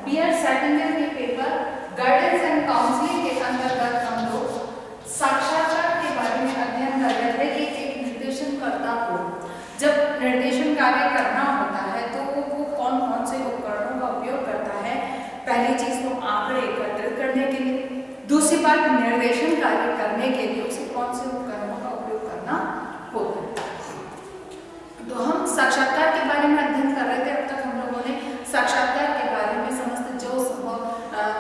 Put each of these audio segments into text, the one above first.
BEd second year के paper guidance and counselling के अंतर्गत हम लोग साक्षात्कार के बारे में अध्ययन कर रहे थे कि एक निर्देशनकर्ता को जब निर्देशन कार्य करना होता है तो वो कौन कौन से उपकरणों का उपयोग करता है। पहली चीज तो आंकड़े एकत्रित करने के लिए, दूसरी बात निर्देशन कार्य करने के लिए उसे कौन से उपकरणों का उपयोग करना होता है। तो हम साक्षात्कार के बारे में अध्ययन कर रहे थे। अब तक हम लोगों ने साक्षात्कार के बारे में समस्त जो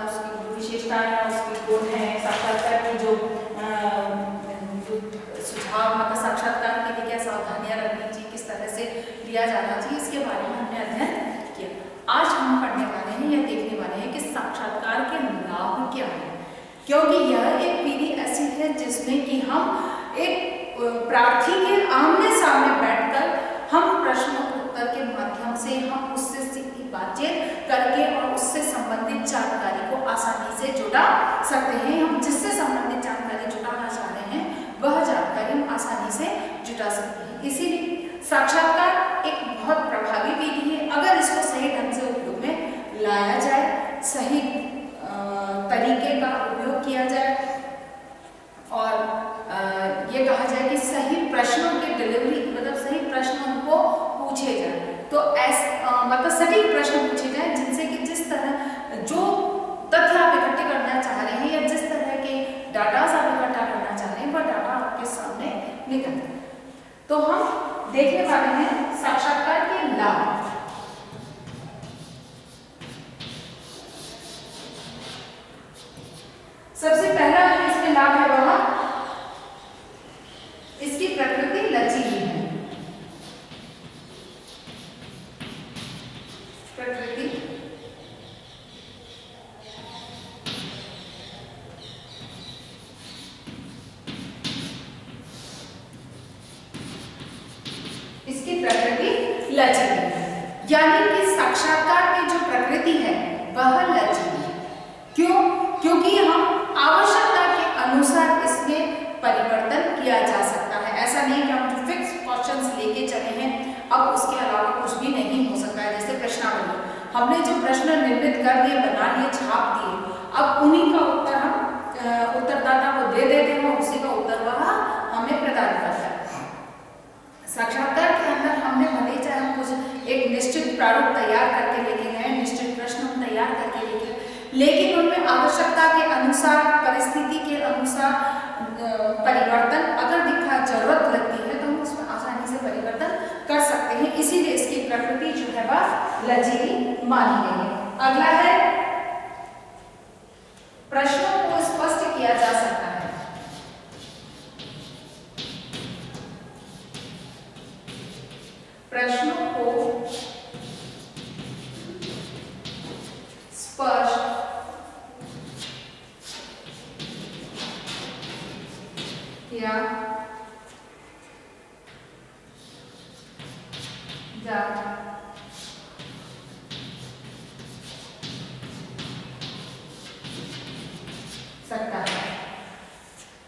उसकी विशेषताएं, उसके गुण हैं, साक्षात्कार की जो सुझाव, मतलब साक्षात्कार के लिए क्या सावधानियां रखनी चाहिए, किस तरह से लिया जाना चाहिए, इसके बारे में हमने अध्ययन किया। आज हम पढ़ने वाले हैं या देखने वाले हैं कि साक्षात्कार के लाभ क्या है, क्योंकि यह एक विधि ऐसी है जिसमें कि हम एक प्रार्थी के आमने सामने बैठकर हम प्रश्न उत्तर के माध्यम से हम उससे सीधी बातचीत करके और उससे संबंधित जानकारी को आसानी से जुटा सकते हैं। हम जिससे संबंधित जानकारी जुटाना चाह रहे हैं वह जानकारी हम आसानी से जुटा सकते हैं। इसीलिए साक्षात्कार एक बहुत प्रभावी विधि है। अगर इसको सही ढंग से उपयोग में लाया जाए, सही तरीके का उपयोग किया जाए और ये कहा जाए कि सही प्रश्नों की डिलीवरी, मतलब सही प्रश्न उनको पूछे जाए, तो मतलब सटीक प्रश्न पूछे जाए जिनसे कि जिस तरह जो तथ्य आप इकट्ठे करना चाह रहे हैं या जिस तरह के डाटा आप इकट्ठा करना चाह रहे हैं वह डाटा आपके सामने निकल जाए। तो हम देखने वाले हैं साक्षात्कार के लाभ। सबसे पहला जो इसमें लाभ है वह इसकी प्रकृति लचीली है। प्रकृति इसकी प्रकृति लचीली है, यानी कि साक्षात्कार की जो प्रकृति है वह लचीली है। क्यों? क्योंकि हम आवश्यकता के अनुसार इसमें परिवर्तन किया जा सकता है। ऐसा नहीं कि हम जो फिक्स क्वेश्चंस लेके चले हैं अब उसके अलावा कुछ भी नहीं हो सकता है। जैसे प्रश्नावली, हमने जो प्रश्न निर्मित कर दिए, बना लिए, छाप दिए, अब उन्हीं का उत्तर हम उत्तरदाता को दे देते हैं और उसी का उत्तर वह हमें प्रदान करता है। साक्षात्कार के अंदर हमने भले चाहे हम कुछ एक निश्चित प्रारूप तैयार करके लेके गए, निश्चित प्रश्न हम तैयार करके लेके गए, लेकिन उनमें आवश्यकता के अनुसार, परिस्थिति के अनुसार परिवर्तन अगर जरूरत लगती है तो हम उसमें आसानी से परिवर्तन कर सकते हैं। इसीलिए इसकी प्रकृति जो है वह लचीली मानी गई है। अगला है प्रश्नों को स्पष्ट किया जा सकता है। प्रश्नों को स्पष्ट किया जा सकता है।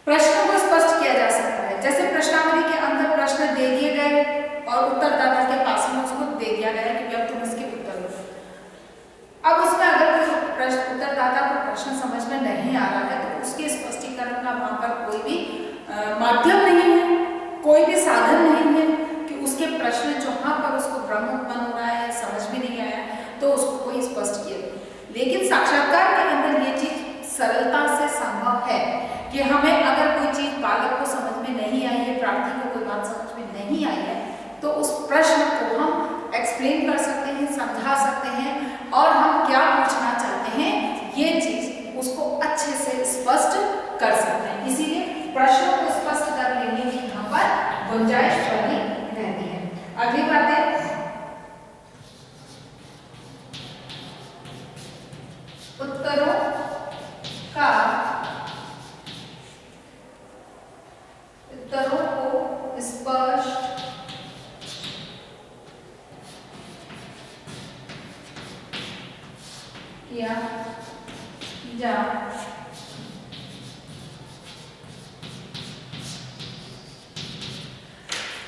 प्रश्नों को स्पष्ट किया जा सकता है। जैसे प्रश्नावली के अंदर प्रश्न दे दिए गए और उत्तरदाता के पास में उसको दे दिया गया कि अब तुम इसके उत्तर दो। अब उसमें अगर उत्तरदाता को प्रश्न समझ में नहीं आ रहा है तो उसके स्पष्टीकरण का वहां पर कोई भी माध्यम नहीं है, कोई भी साधन नहीं है कि उसके प्रश्न जहां पर उसको भ्रम उत्पन्न हो रहा है, समझ में नहीं आया तो उसको कोई स्पष्ट किया। लेकिन साक्षात्कार के अंदर ये चीज सरलता से संभव है कि हमें अगर कोई चीज बालक को समझ में नहीं आई है, प्रार्थी को कोई बात समझ में नहीं आई है, तो उस प्रश्न को हम एक्सप्लेन कर सकते हैं, समझा सकते हैं और हम क्या पूछना चाहते हैं ये चीज उसको अच्छे से स्पष्ट कर सकते हैं। इसीलिए प्रश्नों को स्पष्ट कर लेने की यहाँ पर गुंजाइश बनी रहती है। अगली बात है उत्तरों को स्पष्ट किया जा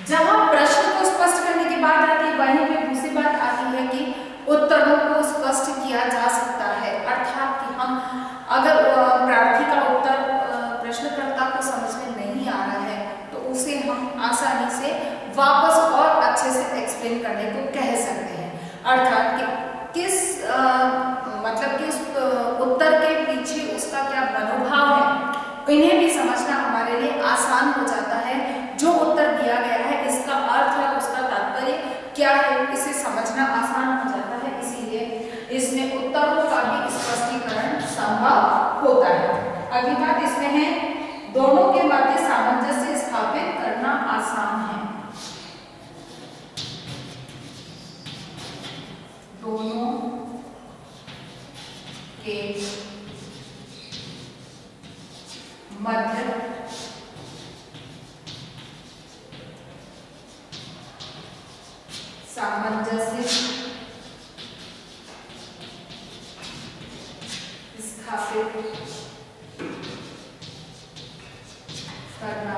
जहां प्रश्न को स्पष्ट करने की बात आती है वहीं पे दूसरी बात आती है कि उत्तरों को स्पष्ट किया जा सकता हम आसानी से वापस और अच्छे से एक्सप्लेन करने को कह सकते हैं। अर्थात कि किस मतलब कि उस उत्तर के पीछे उसका क्या मनोभाव है, इन्हें भी समझना हमारे लिए आसान हो जाता है। जो उत्तर दिया गया है इसका अर्थ या उसका तात्पर्य क्या है, इसे समझना आसान हो जाता है। इसीलिए इसमें उत्तरों का भी स्पष्टीकरण संभव होता है। अगली बात इसमें है, दोनों के मध्य सामंजस्य स्थापित करना आसान है। दोनों के मध्य सामंजस्य स्थापित करना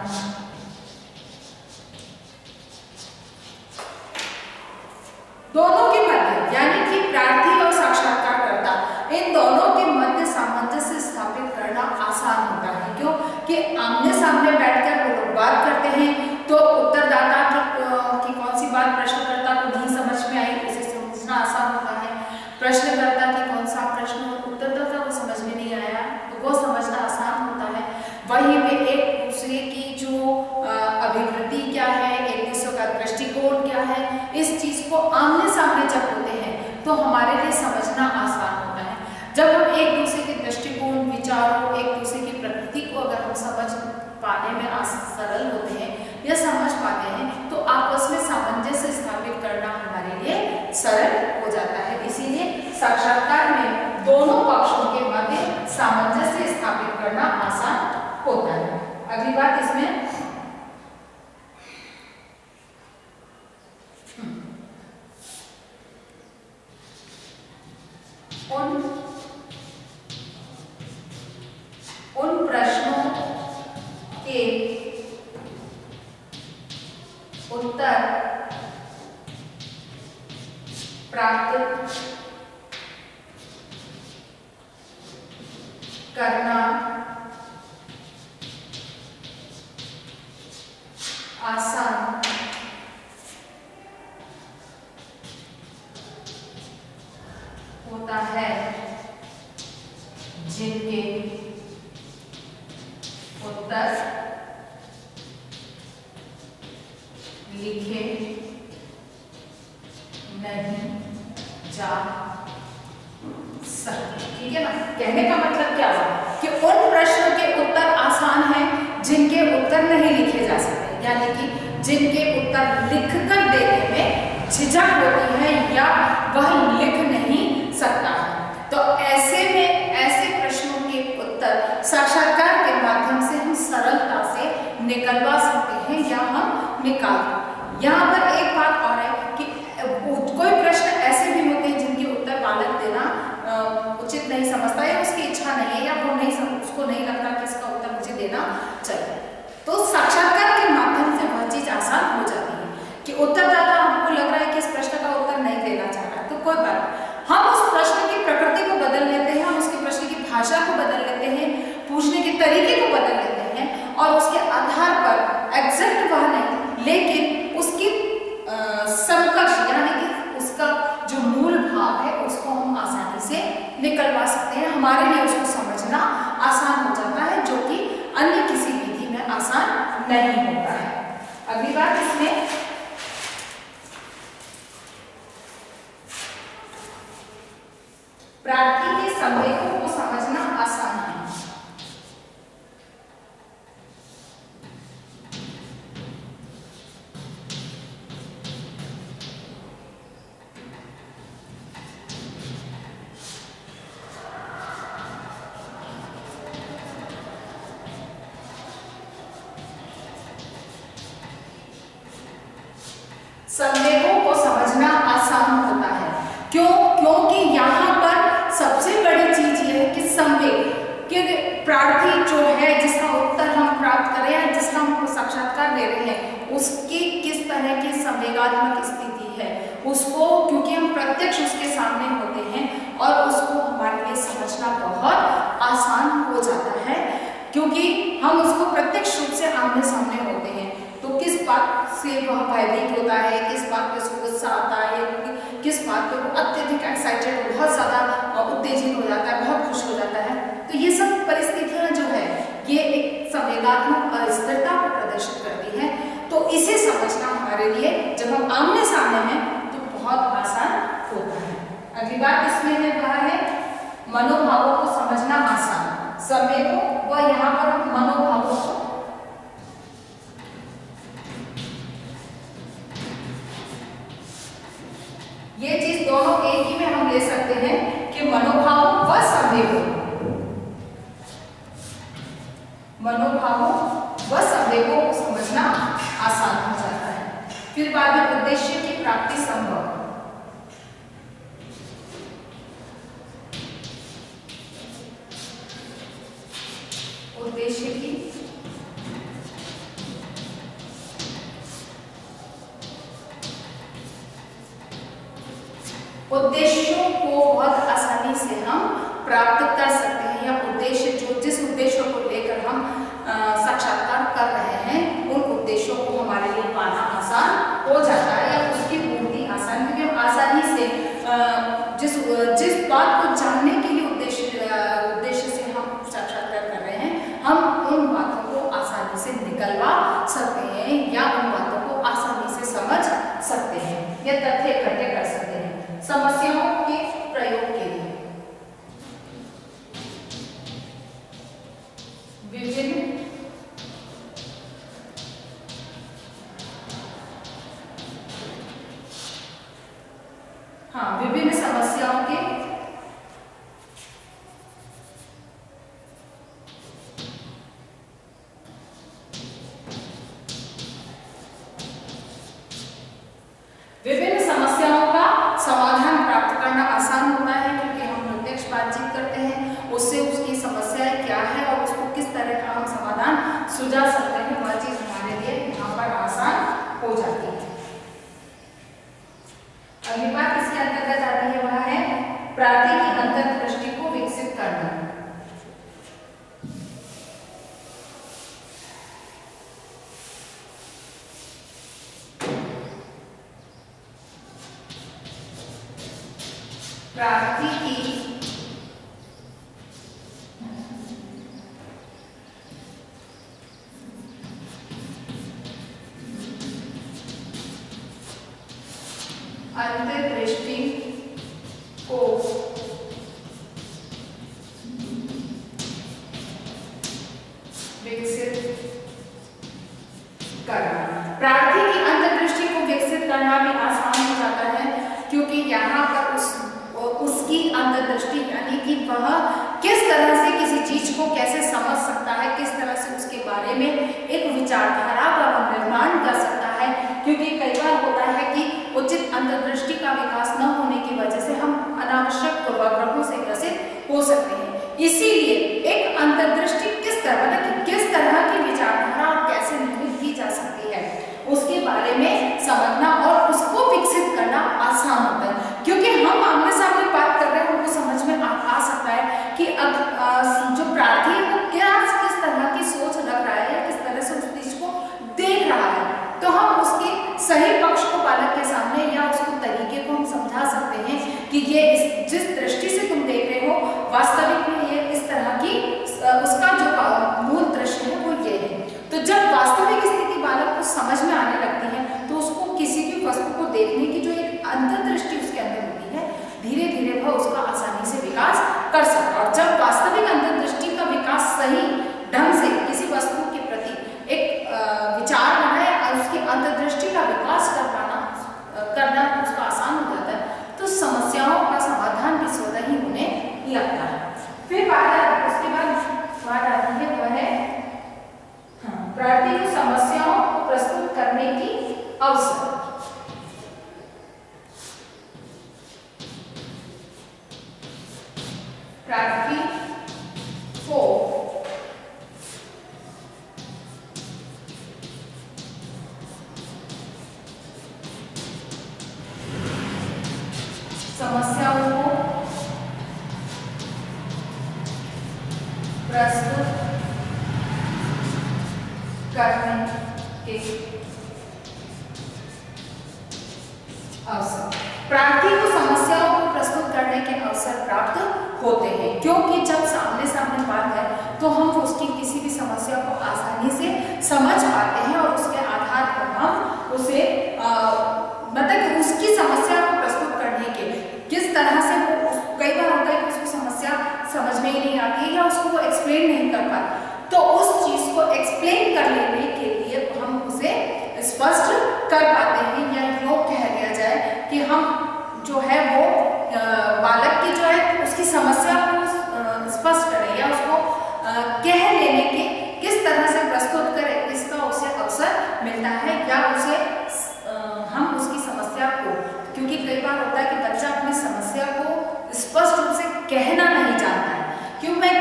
दोनों के मध्य यानी कि प्रार्थी और साक्षात्कारकर्ता, इन दोनों के मध्य सामंजस्य स्थापित करना आसान होता है। क्यों कि आमने सामने बैठकर वो लोग बात करते हैं तो उत्तरदाता की कौन सी बात प्रश्नकर्ता को नहीं समझ में आई उसे समझना आसान होता है। प्रश्नकर्ता की कौन सा प्रश्न उत्तरदाता को समझ में नहीं आया तो वो समझना आसान होता है। वहीं पे एक दूसरे की जो अभिवृत्ति क्या है, एक दूसरे का दृष्टिकोण क्या है, इस चीज को आमने सामने जब होते हैं तो हमारे लिए समझना आसान होता है। जब हम एक दूसरे के दृष्टिकोण, विचारों, एक दूसरे की प्रकृति को अगर हम समझ पाने में सरल होते हैं या समझ पाते हैं तो आपस में सामंजस्य स्थापित करना हमारे लिए सरल हो जाता है। इसीलिए साक्षात्कार में दोनों पक्षों के मध्य सामंजस्य स्थापित करना आसान होता है। अगली बात इसमें उन प्रश्नों के उत्तर प्राप्त करना आसान होता है जिनके उत्तर लिखे नहीं जा सकते। ठीक है ना, कहने का मतलब क्या हुआ कि उन प्रश्नों के उत्तर आसान हैं जिनके उत्तर नहीं लिखे जा सकते, यानी कि जिनके उत्तर लिखकर देने में झिझक होती है या वह लिख नहीं सकता है। तो ऐसे में ऐसे प्रश्नों के उत्तर साक्षात्कार के माध्यम से हम सरलता से निकलवा सकते हैं या हम निकाल। यहाँ पर एक बात और है कि कोई प्रश्न ऐसे भी होते हैं जिनके उत्तर बालक देना उचित नहीं समझता या उसकी इच्छा नहीं है या वो उसको नहीं लगता कि इसका उत्तर मुझे देना चाहिए। तो साक्षात्कार के माध्यम से वह चीज आसान हो जाती है कि उत्तरदाता हमको लग रहा है कि इस प्रश्न का उत्तर नहीं देना चाह रहा, तो कोई बात हम उस प्रश्न की प्रकृति को बदल लेते हैं, हम उसके प्रश्न की भाषा को बदल लेते हैं, पूछने के तरीके को बदल लेते हैं और उसके आधार पर एग्जैक्ट वह नहीं लेकिन उसकी समकक्ष यानी कि उसका जो मूल भाव है उसको हम आसानी से निकलवा सकते हैं। हमारे लिए उसको समझना आसान हो जाता है जो कि अन्य किसी विधि में आसान नहीं होता है। अगली बात इसमें प्रार्थी के संवेगों को समझना आसान है। संवेगों को समझना आसान होता है। क्योंकि यहाँ पर सबसे बड़ी चीज ये है कि संवेग कि प्रार्थी जो है जिसका उत्तर हम प्राप्त कर रहे हैं, जिसका हम साक्षात्कार दे रहे हैं, उसकी किस तरह की संवेगात्मक स्थिति है उसको, क्योंकि हम प्रत्यक्ष उसके सामने होते हैं और उसको हमारे लिए समझना बहुत आसान हो जाता है क्योंकि हम उसको प्रत्यक्ष रूप से आमने सामने होते हैं। तो किस बात से वह भयभीत होता है, किस बात पे उसको गुस्सा आता है, किस बात पे वो अत्यधिक एक्साइटेड, बहुत ज़्यादा उत्तेजित हो जाता है, बहुत खुश हो जाता है। तो ये सब परिस्थितियाँ जो है ये एक संवेगात्मक अस्थिरता को प्रदर्शित करती है। तो इसे समझना हमारे लिए जब हम आमने सामने हैं तो बहुत आसान होता है। अगली बात इसमें है वह है मनोभावों को समझना आसान। संवेगों व यहाँ पर हम मनोभावों को ये चीज दोनों एक ही में हम ले सकते हैं कि मनोभावों व संवेगों, मनोभावों व संवेगों को समझना आसान हो जाता है। फिर बाद में उद्देश्य की प्राप्ति संभव। उद्देश्य की उद्देश्यों को बहुत आसानी से हम प्राप्त कर सकते हैं, या उद्देश्य जो जिस उद्देश्यों को लेकर हम साक्षात्कार कर रहे हैं उन उद्देश्यों को हमारे लिए पाना आसान हो जाता है, या उसकी पूर्ति आसान, क्योंकि हम आसानी से जिस बात को जानने के लिए उद्देश्य से हम साक्षात्कार कर रहे हैं, हम उन बातों को आसानी से निकलवा सकते हैं या उन बातों को आसानी से समझ सकते हैं या तथ्य इकट्ठे कर सकते हैं। समस्याओं के प्रयोग के लिए विभिन्न विभिन्न समस्याओं के समाधान प्राप्त करना आसान होता है, क्योंकि हम प्रत्यक्ष बातचीत करते हैं, उससे उसकी समस्याएं क्या है और उसको किस तरह का हम समाधान सुझा सकते हैं, वह चीज हमारे लिए यहाँ पर आसान हो जाती है। अगली बात इसके अंतर्गत आती है वह है प्रार्थी की अंतर्दृष्टि को विकसित करना। प्रार्थी की अंतर्दृष्टि को विकसित करना। प्रार्थी की अंतर्दृष्टि को विकसित करना भी आसान हो जाता है, क्योंकि यहाँ पर उसकी अंतर्दृष्टि यानी कि वह किस तरह से किसी चीज को कैसे समझ सकता है, किस तरह से उसके बारे में एक विचारधारा का निर्माण कर सकता है, क्योंकि कई बार होता है कि उचित अंतर्दृष्टि का विकास न होने की वजह से हम अनावश्यक पूर्वाग्रहों से ग्रसित हो सकते हैं। इसीलिए एक अंतर्दृष्टि किस तरह की विचारधारा कैसे निर्मित की जा सकती है उसके बारे में समझना और उसको विकसित करना आसान होता है, क्योंकि हम आमने सामने बात कर रहे हैं, उनको समझ में आ सकता है कि जो प्रार्थी है वो किस तरह की सोच रख रहा है या किस तरह से उस चीज को देख रहा है, तो हम उसके सही पक्ष को पालक के सामने या उसको तरीके को हम समझा सकते हैं कि ये जिस दृष्टि से तुम देख रहे हो वास्तविक में ये इस तरह की उसका जो मूल दृश्य है वो ये है। तो जब वास्तविक स्थिति बालक को समझ में आने लगती है तो उसको किसी भी वस्तु को देखने की जो एक अंतर्दृष्टि उसके अंदर होती है, धीरे धीरे वह उसका आसानी से विकास कर सकता है। और जब वास्तविक अंतर्दृष्टि का विकास सही ढंग से किसी वस्तु के प्रति एक विचार बनाए और उसकी अंतर्दृष्टि का विकास करना उसका आसान हो जाता है, तो समस्याओं का समाधान भी स्वतः ही होने लगता है। फिर उसके बाद बात आती है वह है प्रार्थी को समस्याओं को प्रस्तुत करने की अवसर। प्रार्थी को समस्याओं को प्रस्तुत करने के अवसर। प्रार्थी को समस्याओं को प्रस्तुत करने के अवसर प्राप्त होते हैं, क्योंकि जब सामने सामने बात है तो हम उसकी किसी भी समस्या को आसानी से समझ पाते हैं और उसके आधार पर हम उसे मतलब उसकी समस्या को प्रस्तुत करने के किस तरह से वो कई बार होता है कि उसको समस्या समझ में ही नहीं आती है या उसको वो एक्सप्लेन नहीं कर पाता, तो उस चीज को एक्सप्लेन कर लेने के लिए हम उसे स्पष्ट कर पाते हैं, या यूँ कह दिया जाए कि हम जो है वो बालक की जो है उसकी समस्या को स्पष्ट करें या उसको कह लेने के किस तरह से प्रस्तुत करें, इसका उसे अवसर मिलता है, या उसे हम उसकी समस्या को, क्योंकि कई बार होता है कि बच्चा अपनी समस्या को स्पष्ट रूप से कहना नहीं जानता है, क्यों मैं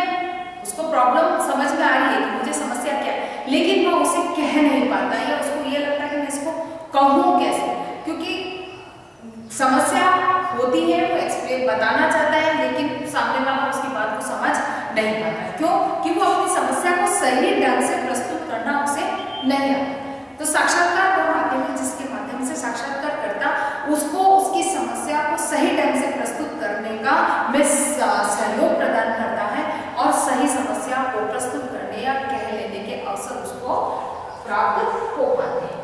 उसको प्रॉब्लम समझ में आ रही है कि मुझे समस्या क्या है, लेकिन वह उसे कह नहीं पाता या उसको ये लगता है कि मैं इसको कहूँ कैसे, क्योंकि समस्या होती है वो एक्सप्लेन बताना चाहता है लेकिन सामने वाला उसकी बात को समझ नहीं पाता है, क्यों कि वो अपनी समस्या को सही ढंग से प्रस्तुत करना उसे नहीं आता। तो साक्षात्कार वो माध्यम है जिसके माध्यम से साक्षात्कारकर्ता उसको उसकी समस्या को सही ढंग से प्रस्तुत करने का में सहयोग प्रदान करता है और सही समस्या को प्रस्तुत करने या कह लेने के अवसर उसको प्राप्त हो पाते हैं।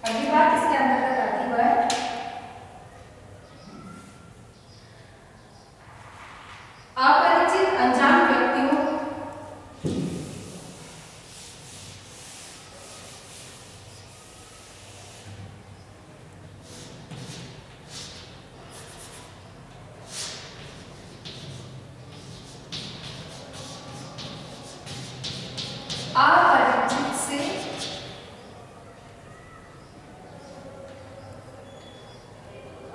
अगली बात इसके अंतर्गत आती है अपरिचित अनजान व्यक्तियों अपरिचित से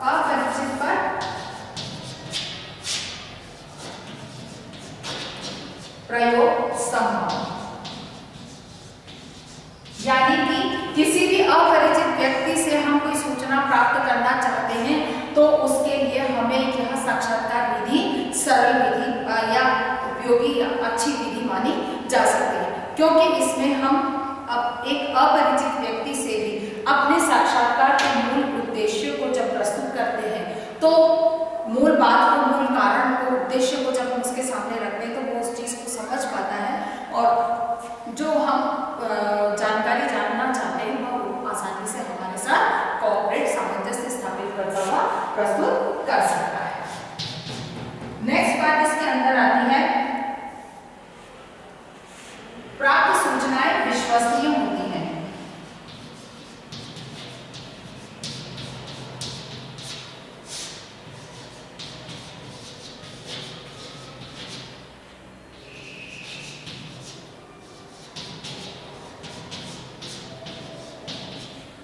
अपरिचित पर प्रयोग संभव, यानी कि किसी भी अपरिचित व्यक्ति से हम कोई सूचना प्राप्त करना चाहते हैं तो उसके लिए हमें यह साक्षात्कार विधि सरल विधि या उपयोगी या अच्छी विधि मानी जा सकती है, क्योंकि इसमें हम अब एक अपरिचित व्यक्ति से भी अपने साक्षात्कार के मूल उद्देश्य को जब प्रस्तुत करते हैं तो मूल बात को, मूल कारण को, उद्देश्य को जब हम उसके सामने रखते हैं तो वो उस चीज को समझ पाता है और जो हम जानकारी जानना चाहते हैं वो आसानी से हमारे साथ कोऑपरेट सामंजस्य स्थापित करता हुआ प्रस्तुत कर सकता है। नेक्स्ट बात इसके अंदर आती है प्राप्त सूचनाएं विश्वसनीय होती हैं।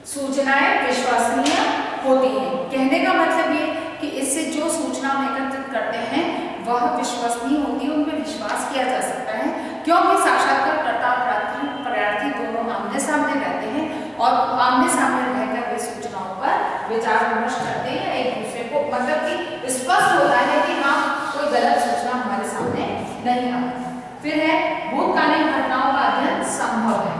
सूचनाएं विश्वसनीय होती हैं, कहने का मतलब ये कि इससे जो सूचना हम एकत्रित करते हैं वह विश्वसनीय होती है, उनमें विश्वास किया जा सकता है, क्योंकि साक्षात्कारकर्ता और प्रार्थी दोनों आमने सामने रहते हैं और आमने सामने रहकर वे सूचनाओं पर विचार विमर्श करते हैं, एक दूसरे को मतलब कि स्पष्ट होता है कि हाँ कोई गलत सूचना हमारे सामने नहीं आती। फिर है भूतकालीन घटनाओं का अध्ययन संभव है।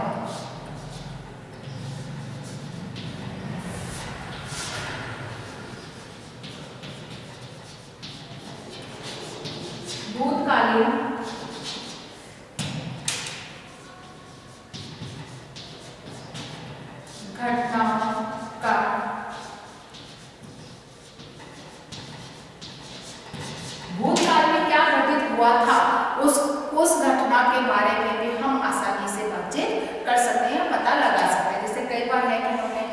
भूतकालीन घटनाओं का भूतकाल में क्या घटित हुआ था उस घटना के बारे में भी हम आसानी से बातचीत कर सकते हैं, पता लगा सकते हैं। जैसे कई बार है कि हमें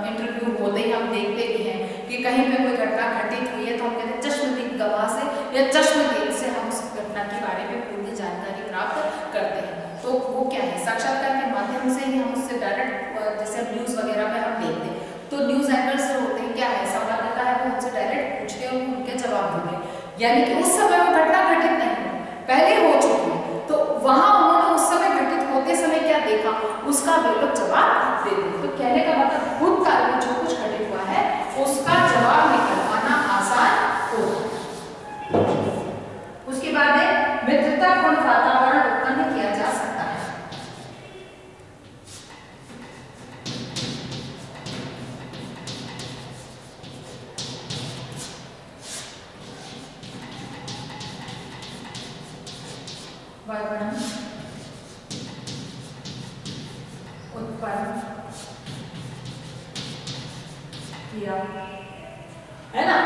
इंटरव्यू होते ही हम देखते भी हैं कि कहीं पे कोई घटना घटित हुई है तो हम कहते हैं चश्मदीद गवाह से या चश्मदीद से हम उस घटना के बारे में पूरी जानकारी प्राप्त करते हैं। तो वो क्या है, साक्षात्कार के माध्यम से ही हम उससे डायरेक्ट, जैसे न्यूज़ वगैरह में हम देखते हैं तो न्यूज़ एंकर्स जो होते हैं क्या है, संवाददाता है वो उनसे डायरेक्ट पूछते हैं, उनके जवाब देंगे, यानी कि उस समय वो घटना घटित नहीं है, पहले हो चुकी है, तो वहां उन्होंने उस समय घटित होते समय क्या देखा उसका वे लोग जवाब देते हैं। तो कहने का मतलब भूतकाल में जो कुछ घटित हुआ है उसका जवाब निकलवाना आसान होगा। उसके बाद मित्रतापूर्ण वातावरण उत्पन्न किया जा सकता है। किया, है ना।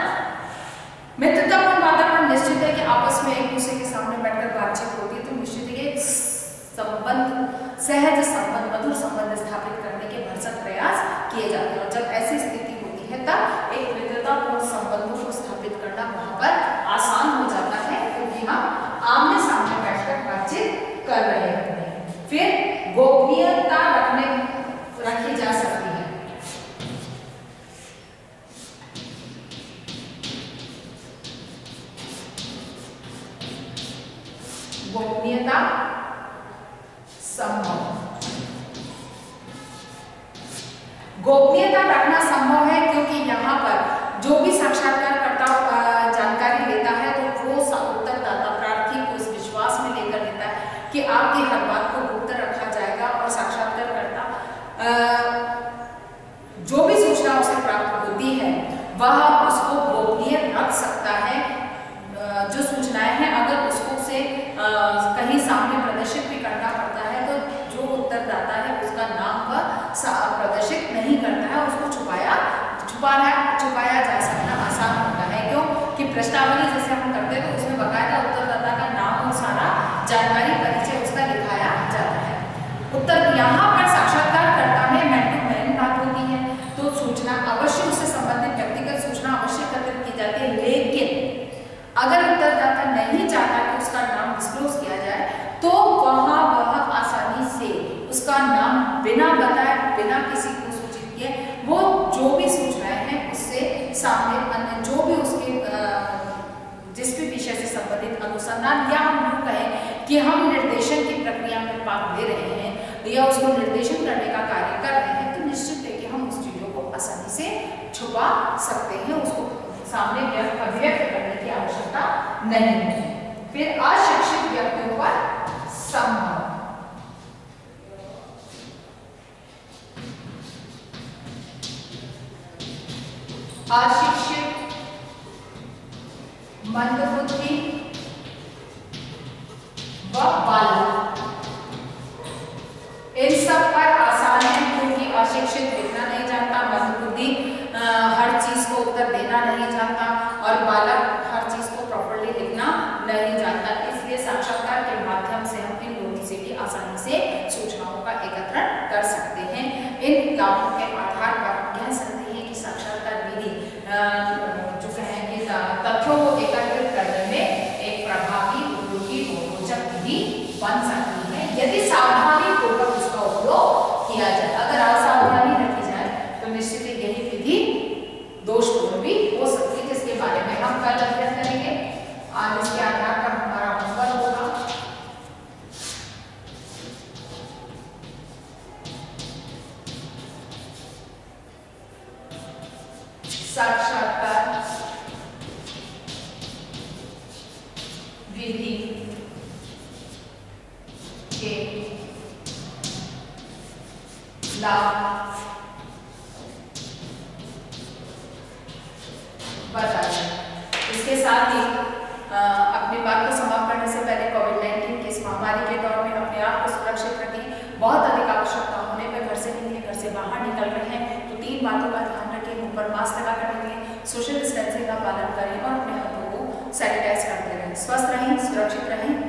मित्रतापूर्ण वातावरण निश्चित है कि आपस में एक दूसरे के सामने बैठकर बातचीत होती है, तो निश्चित है कि संबंध, सहज संबंध, मधुर संबंध स्थापित करने के भरसक प्रयास किए जाते हैं। और जब ऐसी स्थिति होती है तब एक मित्रतापूर्ण संबंधों को स्थापित करना वहां पर आसान हो जाता है, क्योंकि हम आमने सामने बैठकर बातचीत कर रहे होते हैं। फिर गोपनीयता रखी जा सकती है। गोपनीयता संभव, गोपनीयता रखना संभव है क्योंकि यहाँ पर जो भी साक्षात्कारकर्ता जानकारी लेता है तो वो उत्तरदाता प्रार्थी को इस विश्वास में लेकर लेता है कि आपकी हर बात को गुप्त रखा जाएगा, और साक्षात्कारकर्ता जो भी सूचना उसे प्राप्त होती है वह उसको गोपनीय रख सकता है। जो सूचनाएं हैं अगर उसको उसे कहीं सामने प्रदर्शित भी करना पड़ता है तो जो उत्तरदाता है उसका नाम वह प्रदर्शित नहीं करता है, उसको छुपाया जा सकना आसान होता है। क्यों कि प्रश्नावली जैसे हम करते हैं तो उसमें बकायदा उत्तरदाता का नाम और सारा जानकारी परिचय उसका लिखाया जाता है। उत्तर यहाँ पर साक्षात्कारकर्ता में मैन टू मैन बात होती है, तो सूचना अवश्य उससे संबंधित व्यक्तिगत सूचना अवश्य एकत्रित की जाती है, लेकिन अगर उत्तरदाता नहीं चाहता कि उसका नाम डिस्क्लोज किया जाए तो वहाँ वह आसानी से उसका नाम बिना बताए, बिना किसी को सूचित किए, वो जो भी सूचनाएं हैं उससे सामने अन्य जो भी उसके जिस भी विषय से संबंधित अनुसंधान, या हम यूँ कहें कि हम निर्देशन की प्रक्रिया में भाग ले रहे हैं या उसको निर्देशन करने का कार्य कर रहे हैं, तो निश्चित है कि हम उस चीजों को आसानी से छुपा सकते हैं, उसको सामने अभिव्यक्त करने की आवश्यकता नहीं है। फिर अशिक्षित व्यक्तियों पर संभव, अशिक्षित, मंदबुद्धि व बालक, इन सब पर आसान है क्योंकि अशिक्षित लिखना नहीं जानता, मंदबुद्धि हर चीज को उत्तर देना नहीं जानता, और बालक हर चीज को प्रॉपर्ली लिखना नहीं जानता। इसलिए साक्षात्कार के माध्यम से हम इन लोगों से भी आसानी से सूचनाओं का एकत्रण कर सकते हैं। इन लाभों के आधार पर हम कह सकते हैं कि साक्षात्कार विधि जो कहेंगे तथ्यों को एकत्रित करने में एक प्रभावी, उपयोगी और रोचक विधि बन सकती है यदि सावधानी पूर्वक उसका उपयोग किया जाए। अगर असावधानी रखी जाए तो निश्चित ही यही विधि दोषपूर्ण भी हो सकती है, जिसके बारे में हम कल अध्ययन करेंगे। आज इसके आधार पर हमारा होमवर्क होगा साक्षात्कार विधि के लाभ बताइए। इसके साथ ही अपनी बात को समाप्त करने से पहले कोविड-19 की इस महामारी के दौर में अपने आप को सुरक्षित रखें। बहुत अधिक आवश्यकता होने पर घर से निकले, घर से बाहर निकल रहे हैं तो 3 बातों का ध्यान रखें। मुंह पर मास्क लगा कर रखें, सोशल डिस्टेंसिंग का पालन करें और अपने हाथों को सैनिटाइज करते रहें। स्वस्थ रहें, सुरक्षित रहें।